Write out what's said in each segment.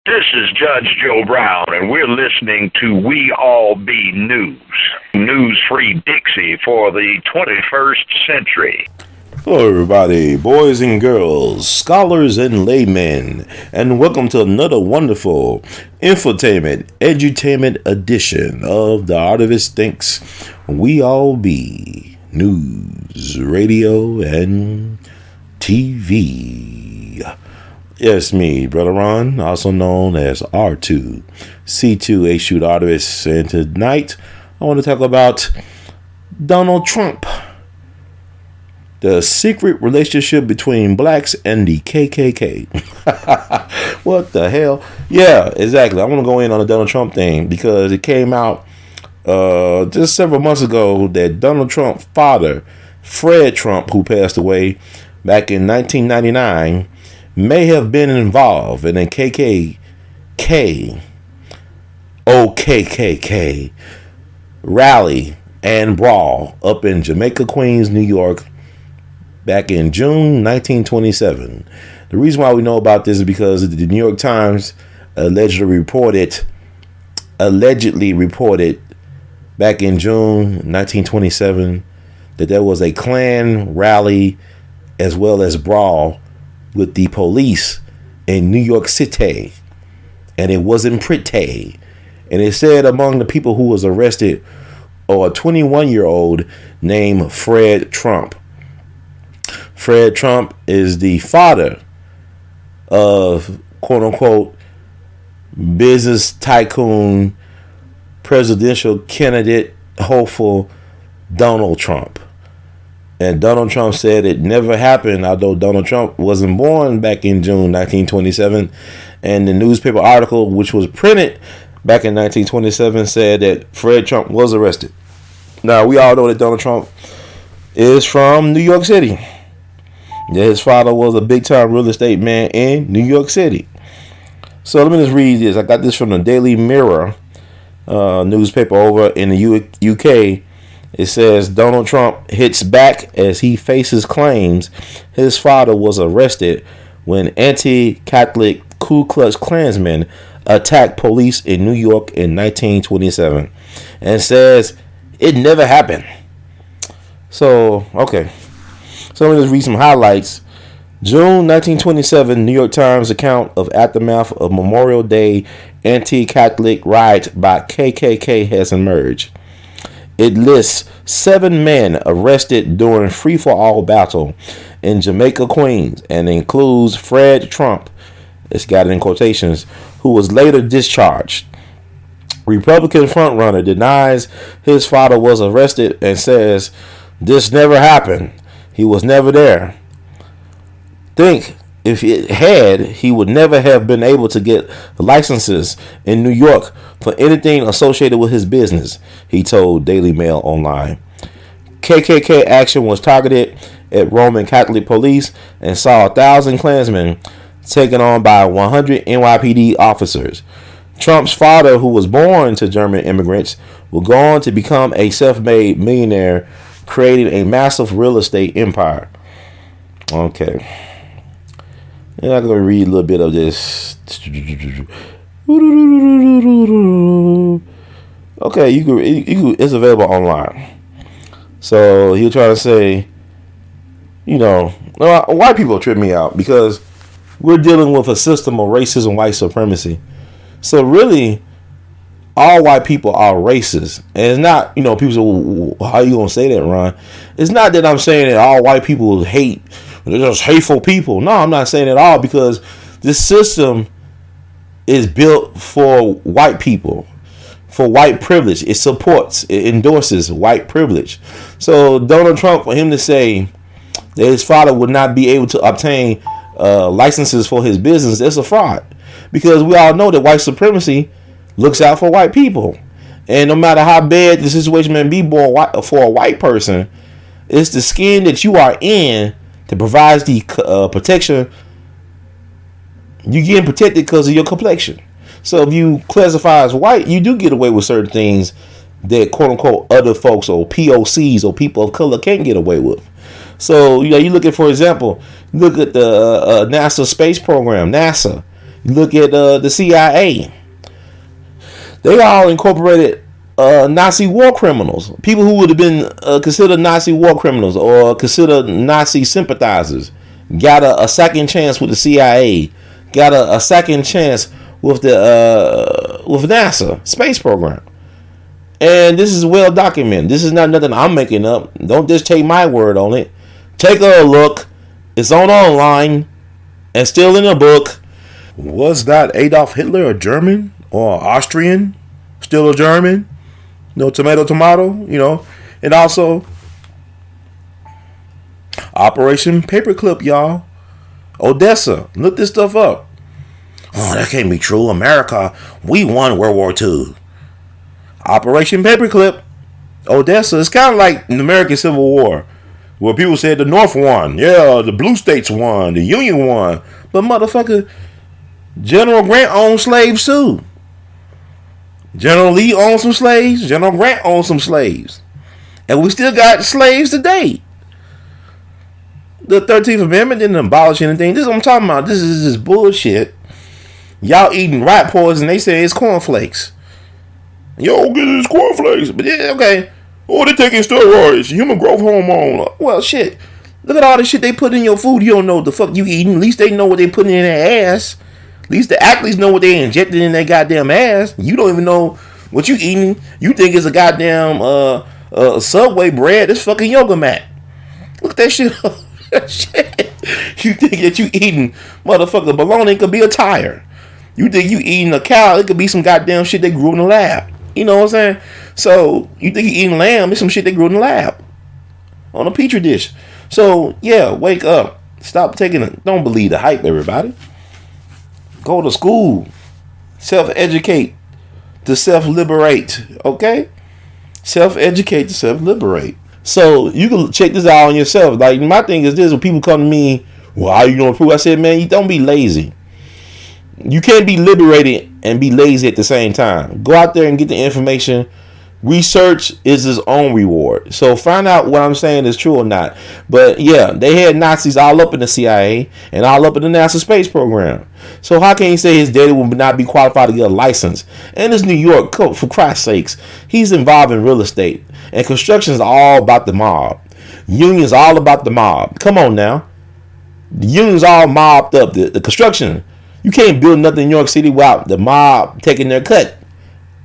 This is Judge Joe Brown, and we're listening to We All Be News. News-free Dixie for the 21st century. Hello everybody, boys and girls, scholars and laymen, and welcome to another wonderful infotainment, edutainment edition of the Artivist Thinks We All Be News, Radio, and TV. Yes, me, Brother Ron, also known as R2C2 A-Shoot Artivist, and tonight I want to talk about Donald Trump. The secret relationship between blacks and the KKK. What the hell? Yeah, exactly. I want to go in on the Donald Trump thing because it came out just several months ago that Donald Trump's father, Fred Trump, who passed away back in 1999, may have been involved in a KKK rally and brawl up in Jamaica, Queens, New York, back in June 1927. The reason why we know about this is because the New York Times allegedly reported back in June 1927 that there was a Klan rally as well as brawl with the police in New York City, and it wasn't pretty. And it said among the people who was arrested are a 21-year-old named Fred Trump. Fred Trump is the father of quote-unquote business tycoon, presidential candidate, hopeful Donald Trump. And Donald Trump said it never happened, although Donald Trump wasn't born back in June 1927. And the newspaper article, which was printed back in 1927, said that Fred Trump was arrested. Now, we all know that Donald Trump is from New York City. Yeah, his father was a big-time real estate man in New York City. So let me just read this. I got this from the Daily Mirror newspaper over in the UK. It says Donald Trump hits back as he faces claims his father was arrested when anti-Catholic Ku Klux Klansmen attacked police in New York in 1927, and says it never happened. So, okay. So let me just read some highlights. June 1927, New York Times account of aftermath of Memorial Day anti-Catholic riot by KKK has emerged. It lists 7 men arrested during free-for-all battle in Jamaica, Queens, and includes Fred Trump, it's got it in quotations, who was later discharged. Republican frontrunner denies his father was arrested and says this never happened. He was never there. Think if it had, he would never have been able to get licenses in New York for anything associated with his business, he told Daily Mail Online. KKK action was targeted at Roman Catholic police and saw 1,000 Klansmen taken on by 100 NYPD officers. Trump's father, who was born to German immigrants, would go on to become a self-made millionaire, creating a massive real estate empire. Okay. Yeah, I'm going to read a little bit of this. Okay, you can, it's available online. So he was trying to say, you know, white people trip me out because we're dealing with a system of racism, white supremacy. So really, all white people are racist. And it's not, you know, people say, well, how you going to say that, Ron? It's not that I'm saying that all white people hate. They're just hateful people. No, I'm not saying at all, because this system is built for white people, for white privilege. It supports, it endorses white privilege. So Donald Trump, for him to say that his father would not be able to obtain licenses for his business, that's a fraud. Because we all know that white supremacy looks out for white people. And no matter how bad the situation may be for a white person, it's the skin that you are in that provides the protection. You getting protected because of your complexion. So if you classify as white, you do get away with certain things that quote unquote other folks or POCs or people of color can't get away with. So you know, you look at, for example, look at the NASA space program. NASA You look at the CIA. They all incorporated Nazi war criminals, people who would have been considered Nazi war criminals or considered Nazi sympathizers, got a second chance with the CIA, got a second chance with the with NASA space program. And this is well documented. This is not nothing I'm making up. Don't just take my word on it. Take a look. It's online and still in a book. Was not Adolf Hitler a German or Austrian? Still a German? No, tomato, and also Operation Paperclip, y'all. Odessa. Look this stuff up. Oh, that can't be true. America, we won World War II. Operation Paperclip, Odessa. It's kind of like the American Civil War, where people said the North won. Yeah, the blue states won. The Union won. But motherfucker, General Grant owned slaves too. General Lee owned some slaves. General Grant owned some slaves. And we still got slaves today. The 13th Amendment didn't abolish anything. This is what I'm talking about. This is just bullshit. Y'all eating rat poison. They say it's cornflakes. Yo, get this cornflakes. But yeah, okay. Oh, they're taking steroids. Human growth hormone. Well, shit. Look at all the shit they put in your food. You don't know what the fuck you eating. At least they know what they putting in their ass. At least the athletes know what they injected in their goddamn ass. You don't even know what you eating. You think it's a goddamn Subway bread. It's fucking yoga mat. Look at that shit. Shit. You think that you eating motherfucker bologna, it could be a tire. You think you eating a cow, it could be some goddamn shit they grew in the lab. You know what I'm saying? So you think you eating lamb, it's some shit they grew in the lab on a petri dish. So yeah, wake up. Stop taking it. Don't believe the hype, everybody. Go to school. Self-educate to self-liberate. Okay? Self-educate to self-liberate. So you can check this out on yourself. Like, my thing is this: when people come to me, well, how you gonna prove? I said, man, you don't be lazy. You can't be liberated and be lazy at the same time. Go out there and get the information. Research is its own reward. So find out what I'm saying is true or not. But yeah, they had Nazis all up in the CIA and all up in the NASA space program. So how can he say his daddy will not be qualified to get a license? And it's New York, for Christ's sakes. He's involved in real estate. And construction is all about the mob. Unions all about the mob. Come on now. The unions all mobbed up. The construction. You can't build nothing in New York City without the mob taking their cut.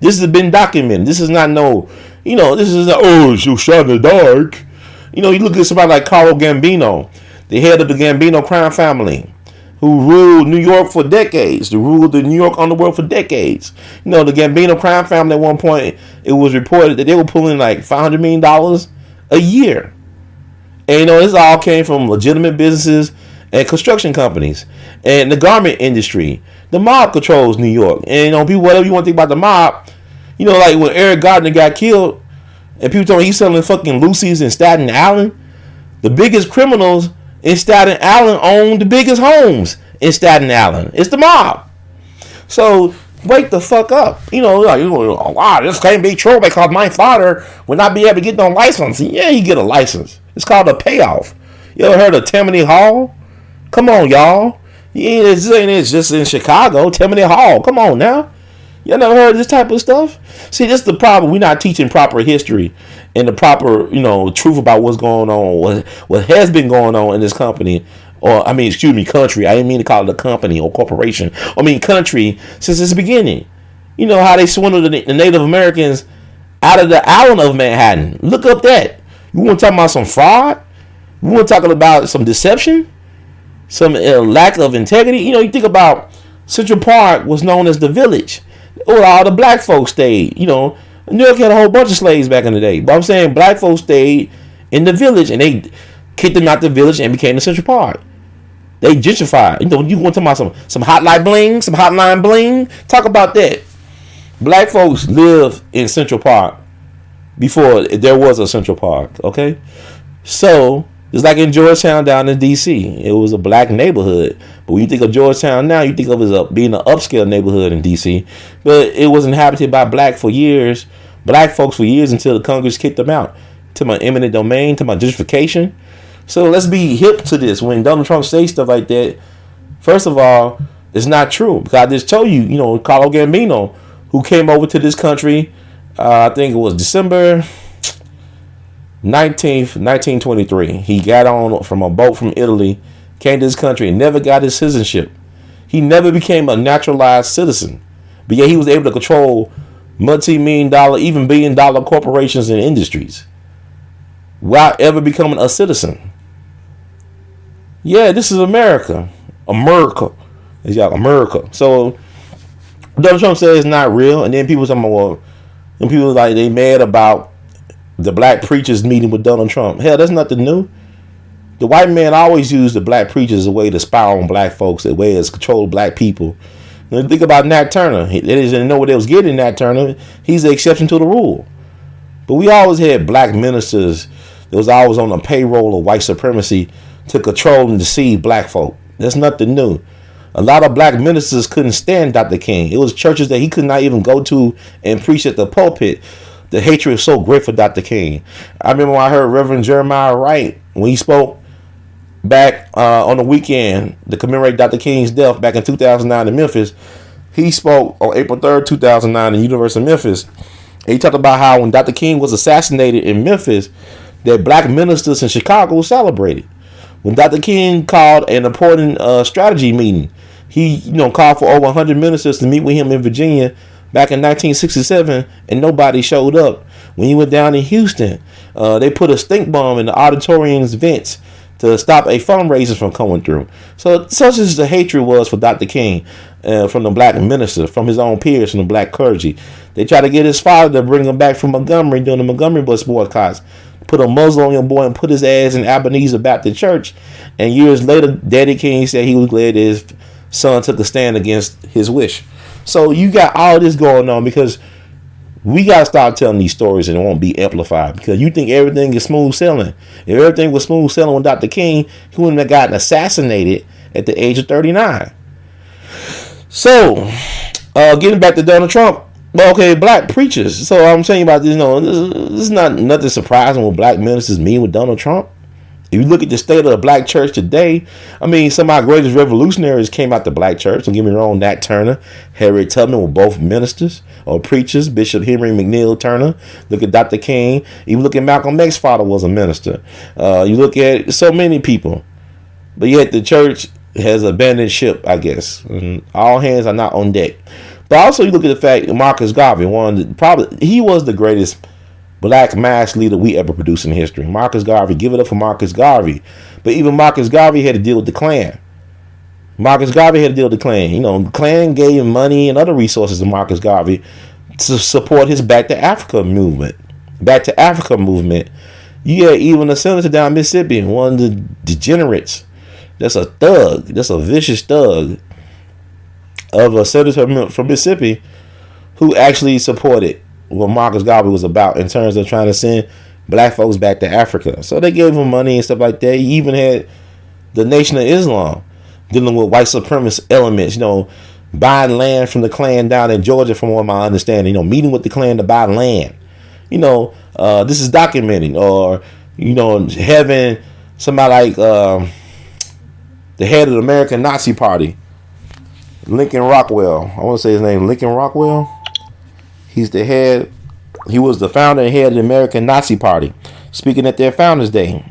This has been documented. This is not this is not, oh, she was shot in the dark. You look at somebody like Carlo Gambino, the head of the Gambino crime family, who ruled New York for decades, who ruled the New York underworld for decades. The Gambino crime family at one point, it was reported that they were pulling like $500 million a year. And this all came from legitimate businesses and construction companies and the garment industry. The mob controls New York. And people, whatever you want to think about the mob, like when Eric Gardner got killed and people told me he's selling fucking Lucy's in Staten Island, the biggest criminals in Staten Island own the biggest homes in Staten Island. It's the mob. So wake the fuck up. Wow, this can't be true because my father would not be able to get no license. Yeah, he get a license. It's called a payoff. You ever heard of Tammany Hall? Come on, y'all. Yeah, it's just in Chicago. Tammany Hall. Come on now. You never heard of this type of stuff? See, this is the problem. We're not teaching proper history and the proper, truth about what's going on, what has been going on in this company, country. I didn't mean to call it a company or corporation. Country since its beginning. How they swindled the Native Americans out of the island of Manhattan. Look up that. You want to talk about some fraud? You want to talk about some deception? Some lack of integrity. You think about Central Park was known as the Village, where all the black folks stayed. New York had a whole bunch of slaves back in the day, but I'm saying black folks stayed in the Village, and they kicked them out the Village and became the Central Park. They gentrified. You want to talk about some hotline bling? Talk about that. Black folks lived in Central Park before there was a Central Park. Okay, so. It's like in Georgetown down in D.C. It was a black neighborhood. But when you think of Georgetown now, you think of it as being an upscale neighborhood in D.C. But it was inhabited by black folks for years until the Congress kicked them out. To my eminent domain, to my gentrification. So let's be hip to this. When Donald Trump says stuff like that, first of all, It's not true. Because I just told you, Carlo Gambino, who came over to this country, I think it was December 19th, 1923. He got on from a boat from Italy, came to this country, and never got his citizenship. He never became a naturalized citizen. But yet he was able to control multi-million dollar, even billion-dollar corporations and industries without ever becoming a citizen. Yeah, this is America. America. It's like America. So Donald Trump says it's not real, and then people talking about, well, and people like they mad about the black preachers meeting with Donald Trump. Hell, that's nothing new. The white man always used the black preachers as a way to spy on black folks, a way to control black people. Now, think about Nat Turner. They didn't know what they was getting. Nat Turner, he's the exception to the rule. But we always had black ministers that was always on the payroll of white supremacy to control and deceive black folk. That's nothing new. A lot of black ministers couldn't stand Dr. King. It was churches that he could not even go to and preach at the pulpit. The hatred is so great for Dr. King. I remember when I heard Reverend Jeremiah Wright, when he spoke back on the weekend to commemorate Dr. King's death back in 2009 in Memphis. He spoke on April 3rd, 2009 in the University of Memphis. And he talked about how when Dr. King was assassinated in Memphis, that black ministers in Chicago celebrated. When Dr. King called an important strategy meeting, he called for over 100 ministers to meet with him in Virginia back in 1967, and nobody showed up. When he went down in Houston, they put a stink bomb in the auditorium's vents to stop a fundraiser from coming through. So such as the hatred was for Dr. King from the black minister, from his own peers, from the black clergy. They tried to get his father to bring him back from Montgomery during the Montgomery bus boycotts. Put a muzzle on your boy and put his ass in Ebenezer Baptist Church. And years later, Daddy King said he was glad his son took a stand against his wish. So you got all this going on because we got to start telling these stories and it won't be amplified, because you think everything is smooth sailing. If everything was smooth sailing with Dr. King, he wouldn't have gotten assassinated at the age of 39. So, getting back to Donald Trump, well, okay, black preachers. So I'm telling you about this, this is not nothing surprising when black ministers meet with Donald Trump. If you look at the state of the black church today, I mean, some of our greatest revolutionaries came out the black church. Don't get me wrong, Nat Turner, Harriet Tubman were both ministers or preachers. Bishop Henry McNeil Turner. Look at Dr. King. Even look at Malcolm X's father was a minister. You look at so many people. But yet the church has abandoned ship, I guess. And all hands are not on deck. But also you look at the fact that Marcus Garvey, he was the greatest black mass leader we ever produced in history. Marcus Garvey, give it up for Marcus Garvey. But even Marcus Garvey had to deal with the Klan. Marcus Garvey had to deal with the Klan. The Klan gave money and other resources to Marcus Garvey to support his Back to Africa movement. Back to Africa movement. You had even a senator down in Mississippi, one of the degenerates. That's a thug. That's a vicious thug of a senator from Mississippi who actually supported what Marcus Garvey was about in terms of trying to send black folks back to Africa. So they gave him money and stuff like that. He even had the Nation of Islam dealing with white supremacist elements, buying land from the Klan down in Georgia, from what my understanding, meeting with the Klan to buy land. This is documented. Or, having somebody like the head of the American Nazi Party, Lincoln Rockwell. I want to say his name, Lincoln Rockwell. He's the head. He was the founder and head of the American Nazi Party, speaking at their Founders Day,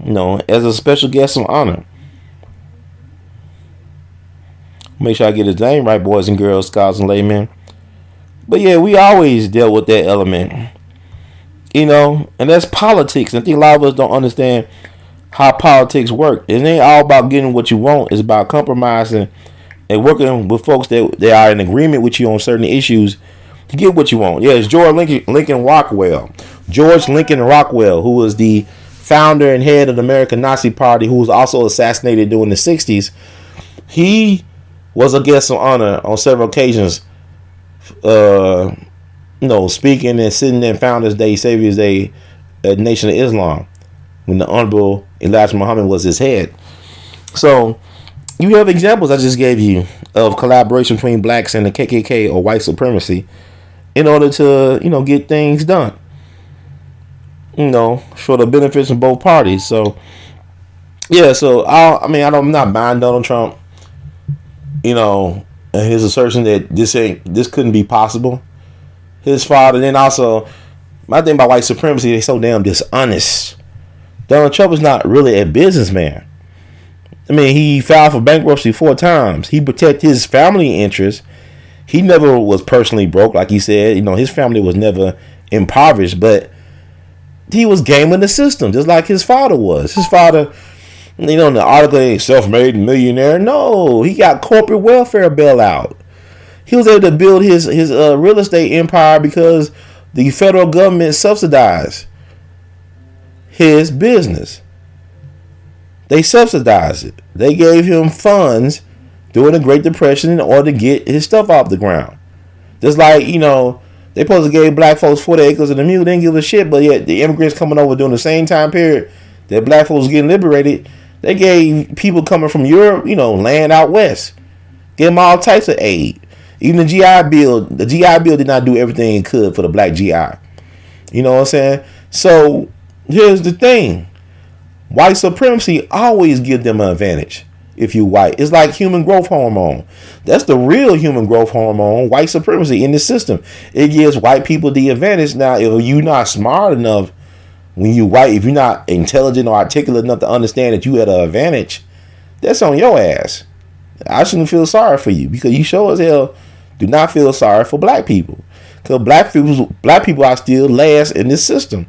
as a special guest of honor. Make sure I get his name right, boys and girls, scholars and laymen. But yeah, we always dealt with that element, and that's politics. And I think a lot of us don't understand how politics work. It ain't all about getting what you want. It's about compromising and working with folks that are in agreement with you on certain issues to get what you want. Yeah, it's George Lincoln Rockwell. George Lincoln Rockwell, who was the founder and head of the American Nazi Party, who was also assassinated during the 60s. He was a guest of honor on several occasions, speaking and sitting in Founders Day, Savior's Day at Nation of Islam, when the Honorable Elijah Muhammad was his head. So you have examples I just gave you of collaboration between blacks and the KKK or white supremacy in order to, get things done, for the benefits of both parties. So, yeah, so I'm not buying Donald Trump, and his assertion that this couldn't be possible. His father, then also, my thing about white supremacy, they so damn dishonest. Donald Trump is not really a businessman. I mean, he filed for bankruptcy 4 times. He protected his family interests. He never was personally broke, like he said. You know, his family was never impoverished, but he was gaming the system, just like his father was. His father, you know, in the article, ain't self-made millionaire. No, he got corporate welfare bailout. He was able to build his real estate empire because the federal government subsidized his business. They subsidized it. They gave him funds during the Great Depression in order to get his stuff off the ground. Just like, you know, they supposed to give black folks 40 acres and a mule. They didn't give a shit, but yet the immigrants coming over during the same time period that black folks was getting liberated, they gave people coming from Europe, you know, land out west. Give them all types of aid. Even the GI Bill did not do everything it could for the black GI. You know what I'm saying? So here's the thing. White supremacy always gives them an advantage if you white. It's like human growth hormone. That's the real human growth hormone, white supremacy in the system. It gives white people the advantage. Now, if you're not smart enough when you white, if you're not intelligent or articulate enough to understand that you had an advantage, that's on your ass. I shouldn't feel sorry for you because you sure as hell do not feel sorry for black people. Because black people are still last in this system.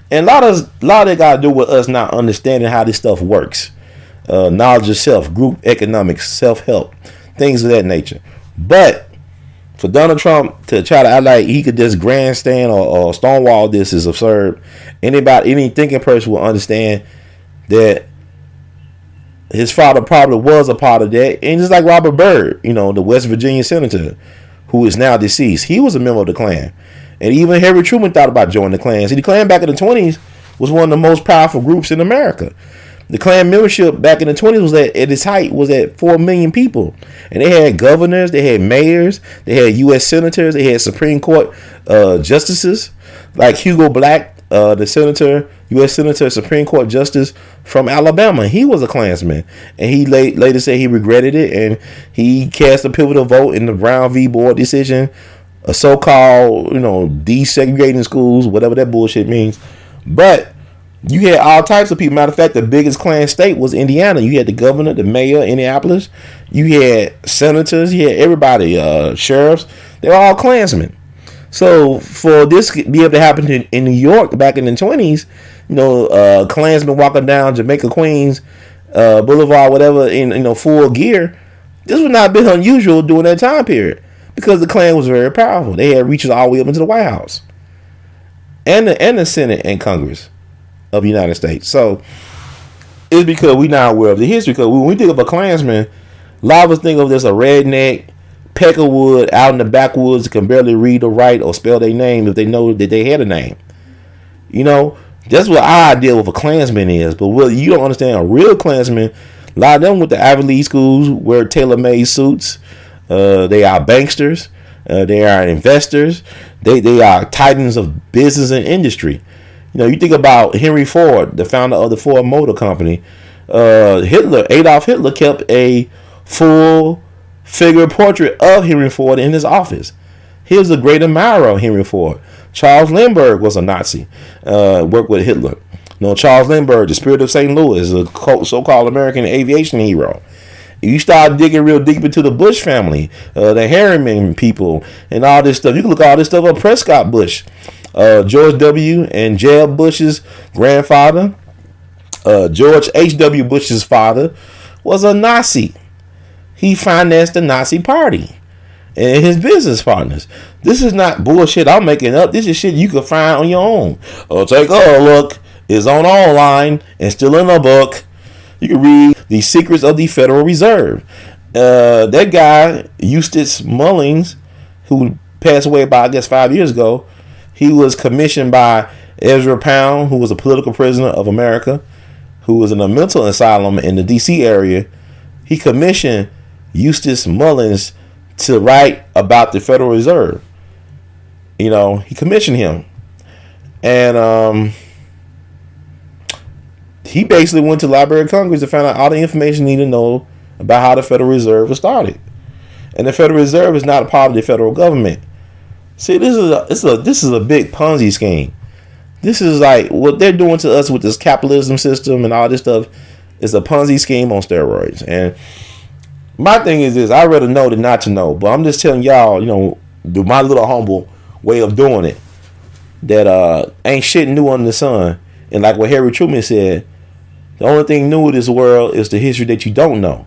And a lot of that got to do with us not understanding how this stuff works. Knowledge of self, group economics, self-help, things of that nature. But for Donald Trump to try to act like he could just grandstand or stonewall this is absurd. Any thinking person will understand that his father probably was a part of that. And just like Robert Byrd, you know, the West Virginia senator who is now deceased, he was a member of the Klan. And even Harry Truman thought about joining the Klan. See, the Klan back in the 20s was one of the most powerful groups in America. The Klan membership back in the 20s was at its height was at 4 million people. And they had governors, they had mayors, they had U.S. senators, they had Supreme Court justices like Hugo Black, the senator, U.S. Senator, Supreme Court Justice from Alabama. He was a Klansman. And he later said he regretted it. And he cast a pivotal vote in the Brown v. Board decision, a so-called, you know, desegregating schools, whatever that bullshit means. But you had all types of people. Matter of fact, the biggest Klan state was Indiana. You had the governor, the mayor, Indianapolis. You had senators. You had everybody, sheriffs. They were all Klansmen. So for this to be able to happen in New York back in the 20s, you know, Klansmen walking down Jamaica Queens Boulevard, whatever, in full gear, this would not have been unusual during that time period because the Klan was very powerful. They had reaches all the way up into the White House and the Senate and Congress of the United States. So it's because we're not aware of the history. Because when we think of a Klansman, a lot of us think of this a redneck, peckerwood out in the backwoods that can barely read or write or spell their name if they know that they had a name. You know, that's what our idea of a Klansman is. But what you don't understand, a real Klansman, a lot of them with the Ivy League schools wear tailor-made suits. They are banksters. They are investors. They are titans of business and industry. You know, you think about Henry Ford, the founder of the Ford Motor Company. Adolf Hitler kept a full figure portrait of Henry Ford in his office. He was a great admirer of Henry Ford. Charles Lindbergh was a Nazi, worked with Hitler. You know, Charles Lindbergh, the Spirit of St. Louis, a so-called American aviation hero. You start digging real deep into the Bush family, the Harriman people, and all this stuff. You can look all this stuff up. Prescott Bush, George W. and Jeb Bush's grandfather, George H.W. Bush's father, was a Nazi. He financed the Nazi party and his business partners. This is not bullshit I'm making up. This is shit you can find on your own. Take a look. It's online and still in a book. You can read The Secrets of the Federal Reserve. That guy, Eustace Mullins, who passed away about, I guess, 5 years ago, he was commissioned by Ezra Pound, who was a political prisoner of America, who was in a mental asylum in the D.C. area. He commissioned Eustace Mullins to write about the Federal Reserve. You know, he commissioned him. And he basically went to the Library of Congress to find out all the information he needed to know about how the Federal Reserve was started. And the Federal Reserve is not a part of the federal government. See, this is a big Ponzi scheme. This is like what they're doing to us with this capitalism system and all this stuff is a Ponzi scheme on steroids. And my thing is this: I'd rather know than not to know. But I'm just telling y'all, do my little humble way of doing it. That ain't shit new under the sun. And like what Harry Truman said, the only thing new in this world is the history that you don't know.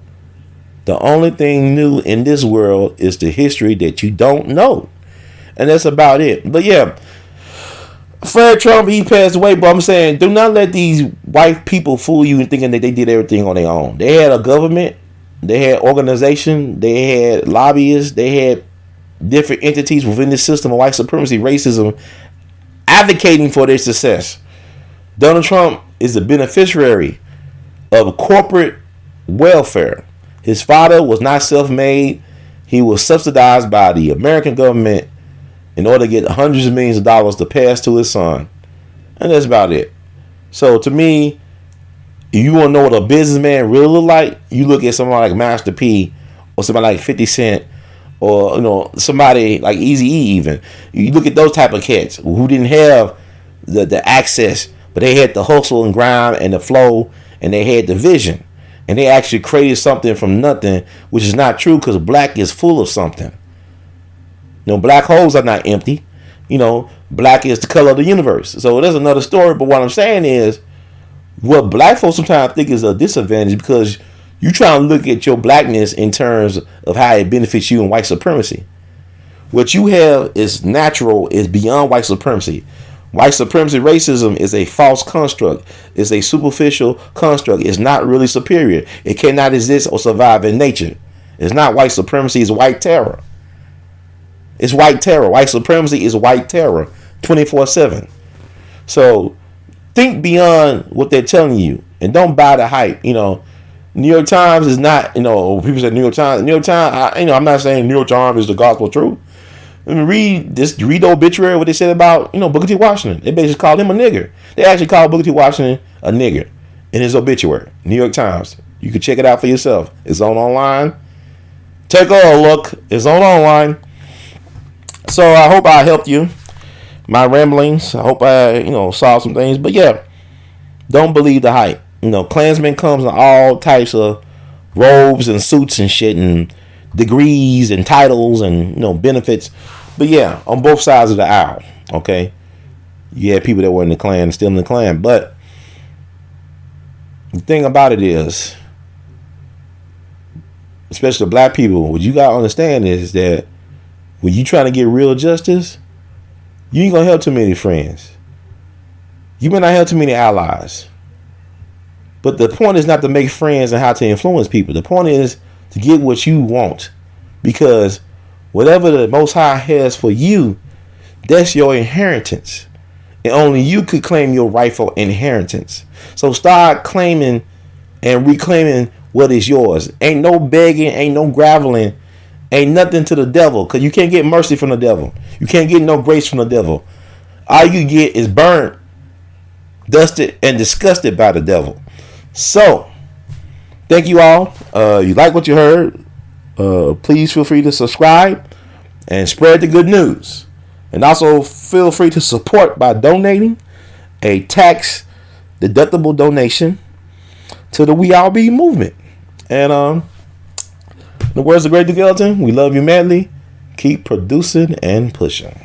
The only thing new in this world is the history that you don't know. And that's about it. But yeah, Fred Trump, he passed away. But I'm saying, do not let these white people fool you in thinking that they did everything on their own. They had a government. They had organization. They had lobbyists. They had different entities within the system of white supremacy, racism, advocating for their success. Donald Trump is the beneficiary of corporate welfare. His father was not self-made. He was subsidized by the American government in order to get hundreds of millions of dollars to pass to his son. And that's about it. So to me, if you want to know what a businessman really look like, you look at somebody like Master P or somebody like 50 Cent or somebody like Eazy-E even. You look at those type of cats who didn't have the access, but they had the hustle and grind and the flow, and they had the vision. And they actually created something from nothing, which is not true because black is full of something. Black holes are not empty. Black is the color of the universe. So there's another story. But what I'm saying is, what black folks sometimes think is a disadvantage because you try to look at your blackness in terms of how it benefits you in white supremacy. What you have is natural, is beyond white supremacy. White supremacy racism is a false construct. It's a superficial construct. It's not really superior. It cannot exist or survive in nature. It's not white supremacy. It's white terror. It's white terror. White supremacy is white terror 24/7. So think beyond what they're telling you and don't buy the hype. New York Times is not, people say New York Times. New York Times, I'm not saying New York Times is the gospel truth. Read the obituary, what they said about, Booker T. Washington. They basically called him a nigger. They actually called Booker T. Washington a nigger in his obituary. New York Times. You can check it out for yourself. It's on online. Take a look. It's on online. So I hope I helped you. My ramblings. I hope I, solved some things. But yeah, don't believe the hype. Klansmen comes in all types of robes and suits and shit and degrees and titles and benefits. But yeah, on both sides of the aisle, okay? You had people that were in the Klan, still in the Klan. But the thing about it is, especially black people, what you gotta understand is that when you trying to get real justice, you ain't gonna help too many friends. You may not have too many allies. But the point is not to make friends and how to influence people. The point is to get what you want. Because whatever the Most High has for you, that's your inheritance. And only you could claim your rightful inheritance. So start claiming and reclaiming what is yours. Ain't no begging, ain't no groveling, ain't nothing to the devil. Because you can't get mercy from the devil. You can't get no grace from the devil. All you get is burnt, dusted, and disgusted by the devil. So, thank you all. You like what you heard? Please feel free to subscribe and spread the good news. And also feel free to support by donating a tax deductible donation to the We All Be movement. And the words of Great Duke Elton, we love you madly. Keep producing and pushing.